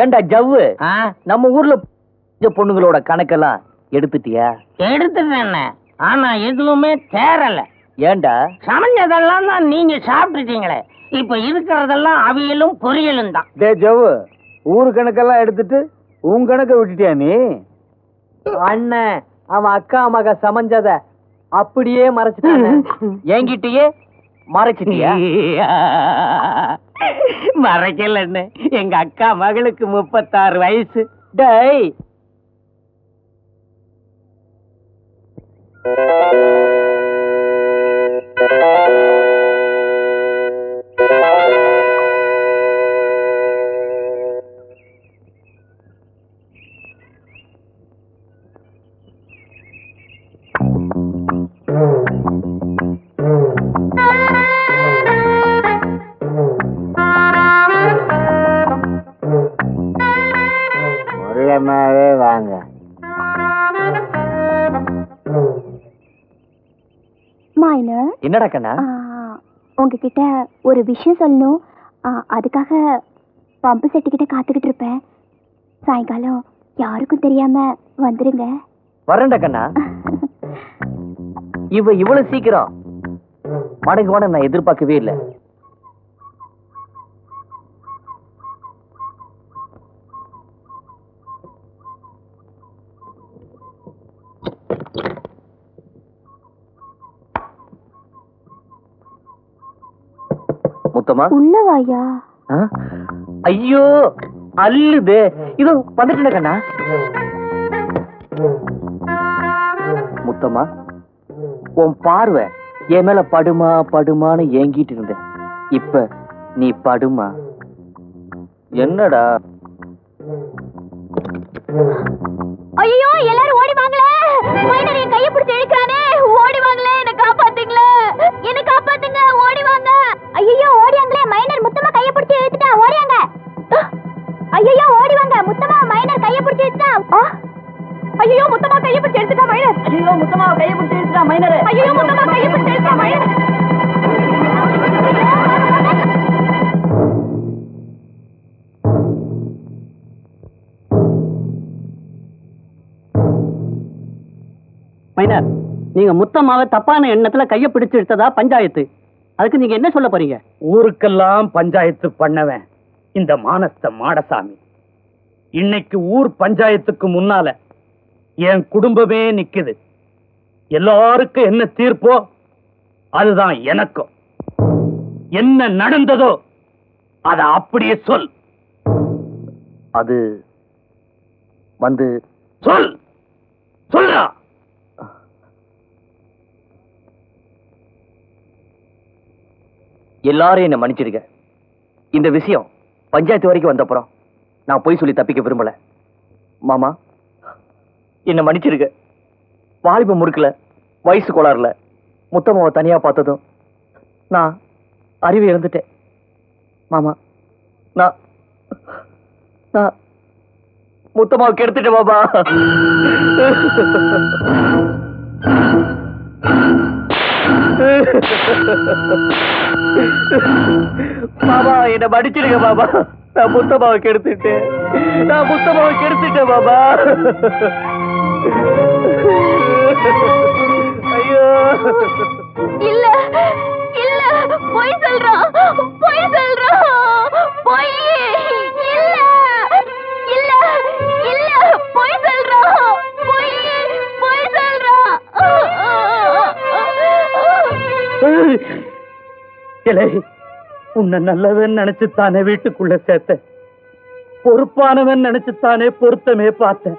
ஏண்டா ஜவ்வு, நம்ம ஊர்ல பொண்ணுங்களோட கணக்கெல்லாம் எடுத்துட்டியா? எடுத்துட்டேன், ஆனா எதுவுமே தேரல. ஏண்டா? சமைஞ்சதெல்லாம் தான் நீங்க சாப்பிட்டுட்டீங்களே, இப்ப இருக்கிறதெல்லாம் அவியலும் பொரியலும் தான். டே ஜவ்வு, ஊரு கணக்கெல்லாம் எடுத்துட்டு உன் கணக்க விட்டுட்டியா நீ? அண்ணன் அவன் அக்கா மக சமைஞ்சத அப்படியே மறைச்சிட்டாங்க. என்கிட்டயே மறைச்சிட்டியா? மறைக்கலன்னு, எங்க அக்கா மகளுக்கு 36 வயசு. டேய், வாங்க. என்னடா கண்ணா? உங்ககிட்ட ஒரு விஷயம் சொல்லணும். அதுக்காக பம்பு செட்டு கிட்ட காத்துக்கிட்டு இருப்பேன். சாயங்காலம் யாருக்கும் தெரியாம வந்துருங்க. வரேன்டா கண்ணா. இவ்வளவு சீக்கிரம் மடங்குவான நான் எதிர்பார்க்கவே இல்லை. முத்தமா உள்ள வாயா. ஐயோ அல்லுது. இதோ வந்துட்டு கண்ணா. முத்தமா, உன் பார்வை என் மேல படுமா படுமான்னு ஏங்கிட்டு இருந்த. இப்ப நீ படுமா. என்னடா? ஐயோ, எல்லாரும் ஓடி வாங்களே. மைனர் என் கையை பிடிச்சு இழுக்கிறானே. ஓடி வாங்களே, என்ன காப்பாத்துங்களே. என்ன காப்பாத்துங்க, ஓடி வாங்க. ஐயோ, ஓடியாங்களே. மைனர் முத்தமா கையை பிடிச்சு இழுத்துட்டா. ஓடியாங்க. ஐயோ, ஓடி வாங்க. முத்தமா மைனர் கையை பிடிச்சு இழுத்துட்டா. ஐயோ, முத்தமா கையை பிடிச்சு இழுத்துட்டா மைனர். ஐயோ, முத்தமா கையை பிடிச்சு இழுத்துட்டா மைனர். ஐயோ, முத்தமா கையை பிடிச்சு இழுத்துட்டா மைனர். மைனர், நீங்க முத்தம்மாவை தப்பான எண்ணத்துல கைய பிடிச்சு எடுத்ததா பஞ்சாயத்து. அதுக்கு நீங்க என்ன சொல்ல போறீங்க? ஊருக்கெல்லாம் பஞ்சாயத்து பண்ணவன் இந்த மானஸ்த மாடசாமி. இன்னைக்கு ஊர் பஞ்சாயத்துக்கு முன்னால என் குடும்பமே நிக்குது. எல்லாருக்கும் என்ன தீர்ப்போ அதுதான் எனக்கும். என்ன நடந்ததோ அத அப்படியே சொல். அது வந்து சொல், சொல்றா. எல்லாரும் என்ன மன்னிச்சிருக்க. இந்த விஷயம் பஞ்சாயத்து வரைக்கும் வந்தப்புறம் நான் போய் சொல்லி தப்பிக்க விரும்பல. மாமா, என்ன மன்னிச்சிருக்க. வாலிப முறுக்கல, வயசு கோளாறுல முத்தம்மாவை தனியா பார்த்ததும் நான் அறிவு இழந்துட்டேன். மாமா, நான் முத்தம்மாவை கெடுத்துட்டேன் மாமா. பாபா, என்ன மன்னிச்சிருக்க பாபா. நான் முத்தம்மாவை கெடுத்துட்டேன். பாபா. ஐயோ, இல்ல இல்ல, பொய் சொல்றான். பொய் சொல்றான். பொய். இல்ல இல்ல இல்ல, பொய் சொல்றான். பொய் சொல்றான். உன்னை நல்லவன் நினைச்சுத்தானே வீட்டுக்குள்ள சேர்த்த. பொறுப்பானவன் நினைச்சுத்தானே பொருத்தமே பார்த்தேன்.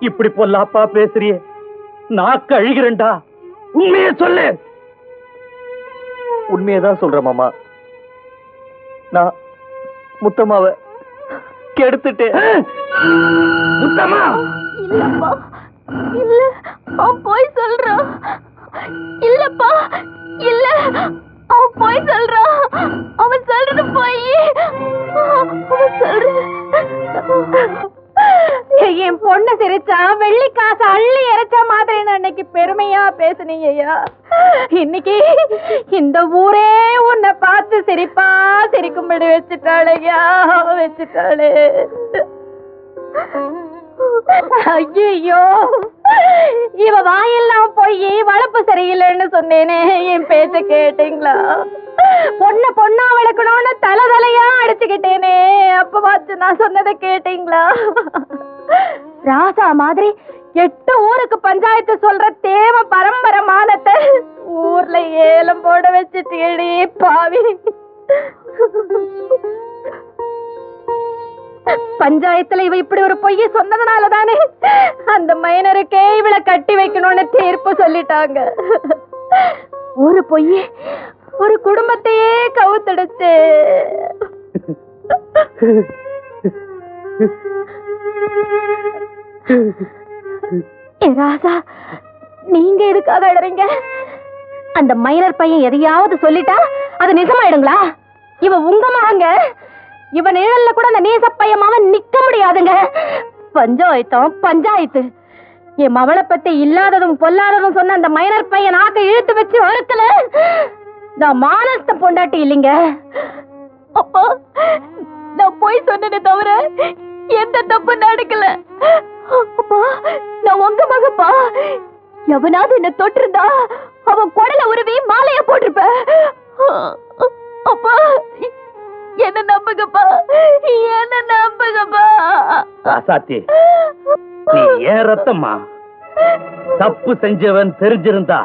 இப்படி பொல்லாப்பா பேசுறியே, நான் கழுகிறேன்டா. உண்மையை சொல்லு. உண்மையதான் சொல்றேன் மாமா. நான் முத்தம்மாவை கெடுத்துட்டேன். முத்தம்மா, இல்லப்பா, இல்ல, அவன் பொய் சொல்றான். இல்லப்பா, இல்ல, அவன் பொய் சொல்றான். அவன் சொல்றது பொய். அவன் சொல்றது என் பொண்ணு சிரிச்சா வெள்ளி காசு அள்ளி இறைச்ச மாதிரி அன்னைக்கு பெருமையா பேசுனீங்க ஐயா. இன்னைக்கு இந்த ஊரே உன்னை பார்த்து சிரிப்பா சிரிக்கும்படி வச்சுட்டாளையா, வச்சுட்டாளே. ஐயோ, இவ வாயெல்லாம் போய் வளர்ப்பு சரியில்லைன்னு சொன்னேனே, என் பேச்ச கேட்டீங்களா? பொண்ணா வளர்க்கணும்னு தலையா அடிச்சுக்கிட்டேனே, அப்ப பார்த்து நான் சொன்னதை கேட்டீங்களா? ராசா மாதிரி 8 ஊருக்கு பஞ்சாயத்து சொல்ற தேவ பரம்பரமானத்தை ஊர்ல ஏலம் போட வச்சுட்டேடி பாவி. பஞ்சாயத்துல இவ இப்படி ஒரு பொய்ய சொன்னதுனாலதானே அந்த மைனருக்கே இவளை கட்டி வைக்கணும்னு தீர்ப்பு சொல்லிட்டாங்க. ஒரு பொய்ய ஒரு குடும்பத்தையே கவுத்தெடுத்து. ராசா, நீங்க எதுக்காக அழறீங்க? அந்த மைனர் பையன் எதையாவது சொல்லிட்டா அது நிஜமாயிடுங்களா? இவ உங்க மகங்க. இவன் நிழல்ல கூட அந்த நீச பையன் நிக்க முடியாதுங்க. பஞ்சாயத்து என் மவளை பத்தி இல்லாததும் பொல்லாததும் சொன்ன அந்த மைனர் பையன் நாக்க இழுத்து வச்சு வறுக்கல. நான் மானஸ்த பொண்டாட்டி இல்லைங்க. அப்பா, நான் போய் சொன்னதை தவிர எந்த தப்பு நடக்கல. அப்பா, நான் உங்க மகப்பா. எவனாவது என்ன தொட்டிருந்தா அவன் குடல உருவி மாலைய போட்டிருப்ப. அப்பா, என்ன நம்புங்கப்பா, என்ன நம்புங்கப்பா. ராசாத்தி, நீ ஏன் ரத்தம்மா? தப்பு செஞ்சவன் தெரிஞ்சிருந்தா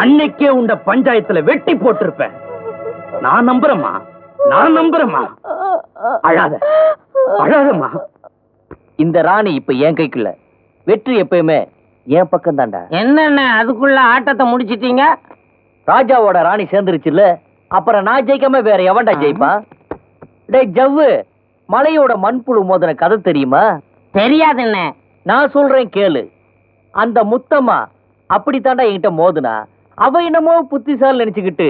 அன்னைக்கே உண்ட பஞ்சாயத்துல வெட்டி போட்டிருப்பேன். நான் நம்புறேம்மா, நான் நம்புறேம்மா. அழாத, அழாதம்மா. இந்த ராணி இப்ப என் கைக்குள்ள, வெற்றி எப்பயுமே என் பக்கம் தாண்டா. என்னென்ன அதுக்குள்ள ஆட்டத்தை முடிச்சிட்டீங்க? ராஜாவோட ராணி சேர்ந்துருச்சுல்ல, அப்புறம் நான் ஜெயிக்காம வேற எவன்டா ஜெயிப்பான்? டேய் ஜவ்வு, மலையோட மண்புழு மோதின கதை தெரியுமா? தெரியாது. என்ன நான் சொல்றேன் கேளு. அந்த முத்தம்மா அப்படித்தாண்டா என்கிட்ட மோதுனா, அவ என்னமோ புத்திசாலி நினைச்சுக்கிட்டு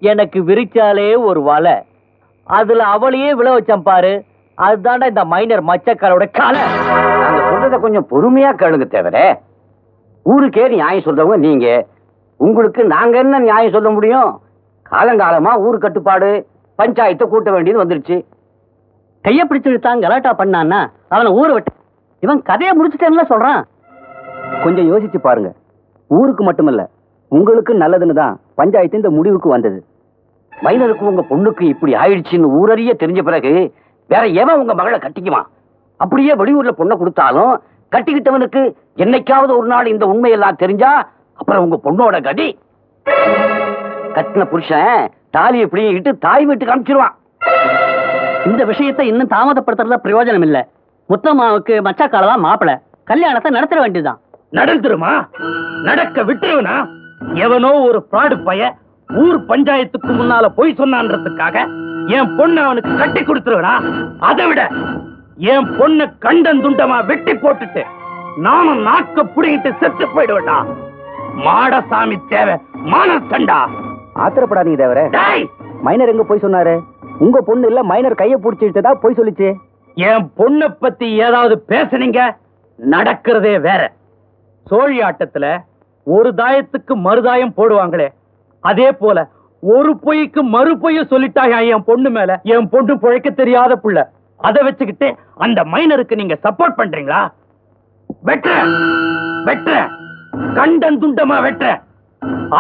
எனக்கு விரிச்சாலே ஒரு வலை, அதுல அவளையே விழ வச்சான் பாரு. அதுதான்டா இந்த மைனர் மச்சக்காரோட கலை. நாங்க சொல்றத கொஞ்சம் பொறுமையா கேளுங்க தவிர, ஊருக்கே நியாயம் சொல்றவங்க நீங்க, உங்களுக்கு நாங்க என்ன நியாயம் சொல்ல முடியும்? காலங்காலமா ஊர் கட்டுப்பாடு, பஞ்சாயத்தை கூட்ட வேண்டியது வந்துருச்சு. கைய பிடிச்சு இழுத்தான் கலாட்டா பண்ணான்னா அவனை ஊரை விட்டு இவன் கதையை முடிச்சுட்டேன்னு சொல்றான். கொஞ்சம் யோசிச்சு பாருங்க. ஊருக்கு மட்டுமல்ல, உங்களுக்கு நல்லதுன்னு தான் பஞ்சாயத்து இந்த முடிவுக்கு வந்தது. மைனருக்கு உங்க பொண்ணுக்கு இப்படி ஆயிடுச்சுன்னு ஊரறிய தெரிஞ்ச பிறகு வேற எவன் உங்க மகளை கட்டிக்குவான்? அப்படியே வெளியூர்ல பொண்ணை கொடுத்தாலும் கட்டிக்கிட்டவனுக்கு என்னைக்காவது ஒரு நாள் இந்த உண்மையெல்லாம் தெரிஞ்சா அப்புறம் உங்க பொண்ணோட கதி. கட்டின புருஷன் தாலியை பிடிங்கிட்டு தாய் வீட்டுக்கு அனுப்பிச்சிருவான். இந்த விஷயத்தை இன்னும் தாமதப்படுத்துறதுல பிரயோஜனம் இல்ல. முத்தம்மாவுக்கு மச்சாக்காலதான் மாப்பிளை, கல்யாணத்தை நடத்த வேண்டியதுதான். நடந்துருமா? நடக்க விட்டுருவனா? எவனோ ஒரு பிராடு பைய ஊர் பஞ்சாயத்துக்கு முன்னால போய் சொன்னான்றதுக்காக என் பொண்ணு அவனுக்கு கட்டி கொடுத்துருவனா? அதை விட என் பொண்ணு கண்டன் துண்டமா வெட்டி போட்டுட்டு நானும் நாக்க புடிங்கிட்டு செத்து போயிடுவேண்டா. மாடசாமி தேவை மானஸ்தண்டா. ஆத்திரப்படாதீங்க தேவர. டேய், மைனர் எங்க போய் சொன்னாரு? உங்க பொண்ணு இல்ல மைனர் கைய பிடிச்சிட்டதா போய் சொல்லிச்சு. என் பொண்ணை பத்தி ஏதாவது பேசுனீங்க நடக்கிறதே வேற. சோழி ஆட்டத்துல ஒரு தாயத்துக்கு மறுதாயம் போடுவாங்களே, அதே போல ஒரு பொய்க்கு மறு பொய்ய சொல்லிட்டாங்க என் பொண்ணு மேல. என் பொண்ணு பிழைக்க தெரியாத புள்ள, அதை வச்சுக்கிட்டு அந்த மைனருக்கு நீங்க சப்போர்ட் பண்றீங்களா? வெற்ற வெற்ற கண்டன் துண்டமா வெற்ற.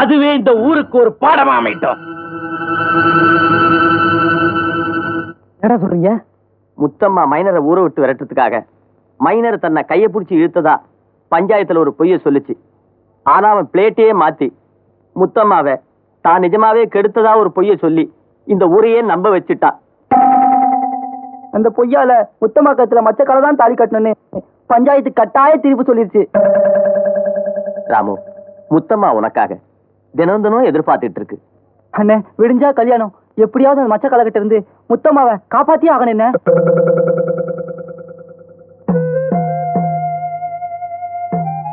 அதுவே இந்த ஊருக்கு ஒரு பாடமா அமைட்டோம். என்ன சொல்றீங்க? முத்தம்மா மைனரை ஊற விட்டு விரட்டுறதுக்காக மைனர் தன்னை கையை பிடிச்சி இழுத்ததா பஞ்சாயத்துல ஒரு பொய்ய சொல்லுச்சு. ஆனா அவன் பிளேட்டையே மாத்தி முத்தம்மாவை தான் நிஜமாவே கெடுத்ததா ஒரு பொய்ய சொல்லி இந்த ஊரையே நம்ப வச்சுட்டான். அந்த பொய்யால முத்தம்மா கத்துல மச்சக்கால தான் தாலி கட்டணும்னு பஞ்சாயத்து கட்டாய தீர்ப்பு சொல்லிருச்சு. ராமு, முத்தம்மா உனக்காக தினம் தினம் எதிர்பார்த்துட்டு இருக்கு. அண்ணே, விடிஞ்சா கல்யாணம். எப்படியாவது அந்த மச்ச காலகிட்ட இருந்து முத்தம்மாவை காப்பாத்தியே ஆகணும். என்ன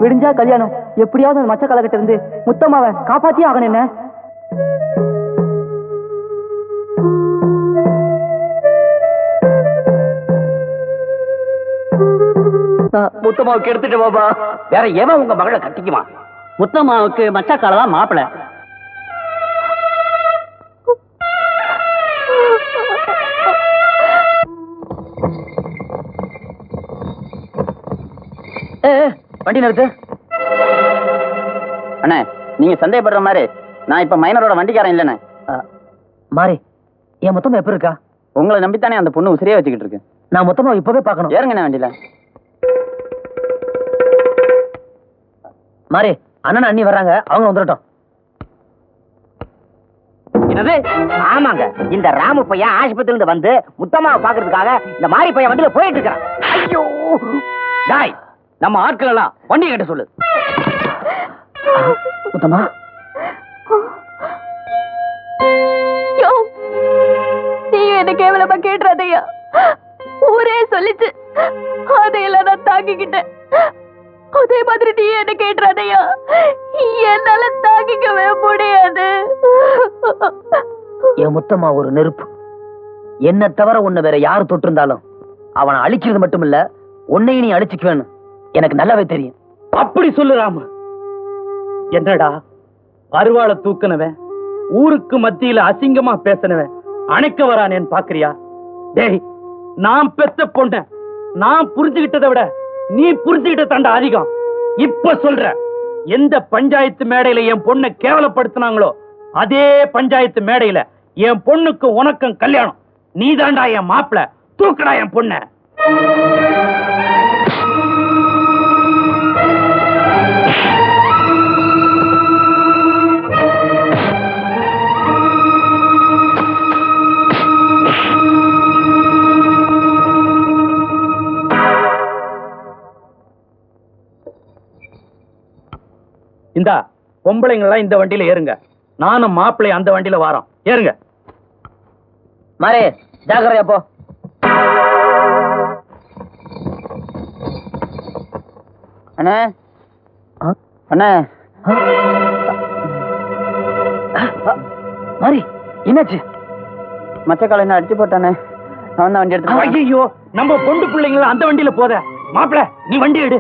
விடிஞ்சா கல்யாணம். எப்படியாவது அந்த மச்ச காலகிட்ட இருந்து முத்தம்மாவை காப்பாத்தியே ஆகணும். என்ன முத்தம்மாவுக்கு எடுத்துட்டு பாபா. வேற எவன் உங்க மகளை கட்டிக்குமா? முத்தம்மாவுக்கு மச்சக்கால தான் மாப்பிள. வண்டி நிறுத்து. அண்ணே, நீங்க சந்தேகப்படுற மாதிரி நான் இப்ப மைனரோட வண்டிக்காரன் இல்லண்ணே. மாறி, என் மொத்தமா எப்ப இருக்கா? உங்களை நம்பித்தானே அந்த பொண்ணு உசிரியே வச்சுக்கிட்டு இருக்கு. நான் மொத்தமா இப்பவே பார்க்கணும். ஏறுங்கண்ணே வண்டியில. மாறி, அண்ணன் அண்ணி வர்றாங்க, அவங்க வந்துடட்டும். என்னது? ஆமாங்க, இந்த ராமு பையன் ஆஸ்பத்திரில இருந்து வந்து முத்தம்மாவை பாக்குறதுக்காக இந்த மாரி பையன் வண்டியில போயிட்டு இருக்கான். ஐயோ டாய், நம்ம ஆட்கள் எல்லாம் வண்டியை கட்ட சொல்லு. முத்தம்மா, நீ என்ன கேவலமா கேட்டுறாதையா? ஊரே சொல்லிச்சு, அதையெல்லாம் நான் தாங்கிக்கிட்டேன். அதே மாதிரி நீ என்ன கேட்டுறாதையா? என்னால தாங்கிக்கவே முடியாது. என் முத்தம்மா ஒரு நெருப்பு. என்ன தவிர உன்னை வேற யாரு தொட்டிருந்தாலும் அவனை அழிக்கிறது மட்டும் இல்ல, உன்னையும் நீ அழிச்சுக்குவேன்னு எனக்கு நல்லாவே தெரியும். அப்படி சொல்லு ராமு. என்னடா அருவாளை தூக்குனவன், ஊருக்கு மத்தியில அசிங்கமா பேசினவன் அணைக்க வரானேன்னு பாக்குறியா? டேய், நான் பெத்த பொண்ண நான் புரிஞ்சுகிட்டதை விட நீ புரிஞ்சுகிட்ட தாண்டா அதிகம். இப்ப சொல்ற, எந்த பஞ்சாயத்து மேடையில என் பொண்ணை கேவலப்படுத்தினாங்களோ அதே பஞ்சாயத்து மேடையில என் பொண்ணுக்கு உனக்கும் கல்யாணம். நீ தாண்டா என் மாப்பிள. தூக்குடா என் பொண்ண. இந்தா பொம்பளைங்களாம் இந்த வண்டியில ஏறுங்க. நானும் மாப்பிள்ளை அந்த வண்டியில வாரோம். ஏறுங்க. மாறே, ஜாக்கிரதையா போ. அண்ணே, அண்ணே, மாறி, என்னாச்சு? மச்சக்கால என்ன அடிச்சு போட்டானே. நான் தான் வண்டி எடுத்து. ஐயோ, நம்ம பொண்டு பிள்ளைங்கள அந்த வண்டியில போத. மாப்பிள்ள, நீ வண்டி எடு.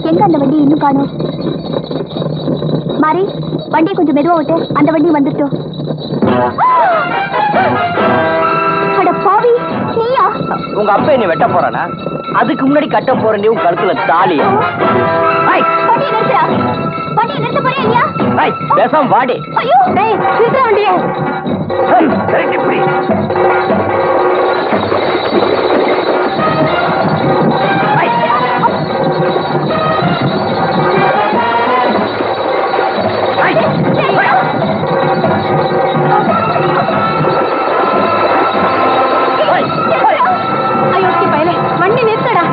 எங்க அந்த வண்டி இன்னும் காணோம்? மாறி, வண்டியை கொஞ்சம் மெதுவா விட்டு, அந்த வண்டி வந்துட்டோம். அட பாவி, நீயா? உங்க அப்பா என்ன வெட்ட போறானா? அதுக்கு முன்னாடி கட்ட போற நீ உன் கழுத்துல தாலியா? வண்டியை நிறுத்துறா. வண்டியை நிறுத்த போறியா இல்லையா? பேசாம வாடி. ஐயோ, டேய், நிறுத்துற வண்டியை. ஐயோ, பயலே, வண்டி நிறுத்தடா.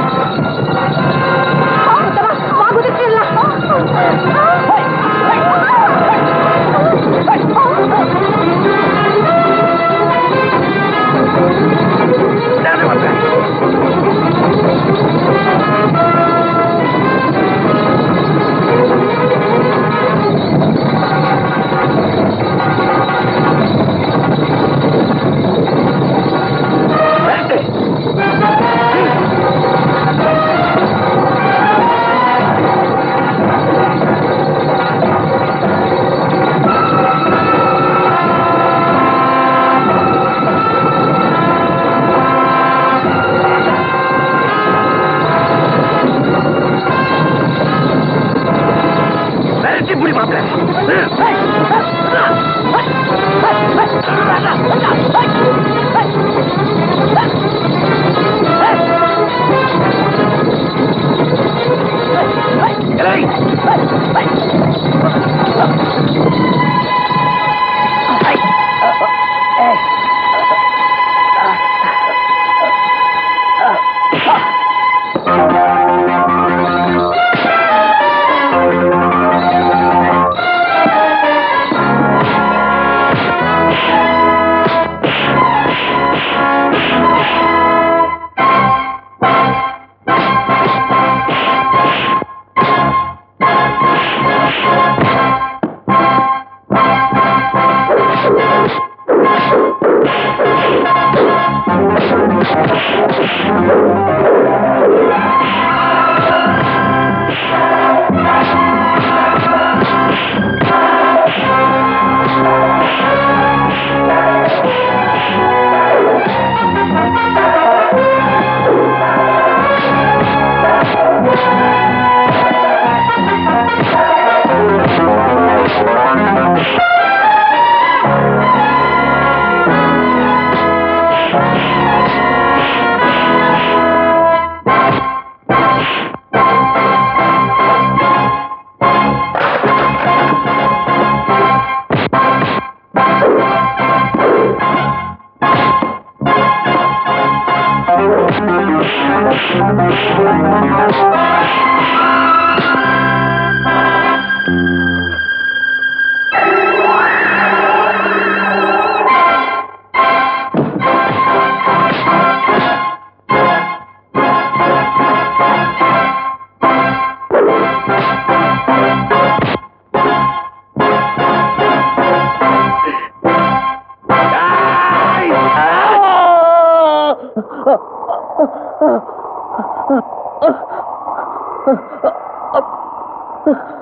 வா, குதிச்சிடலாம். Oh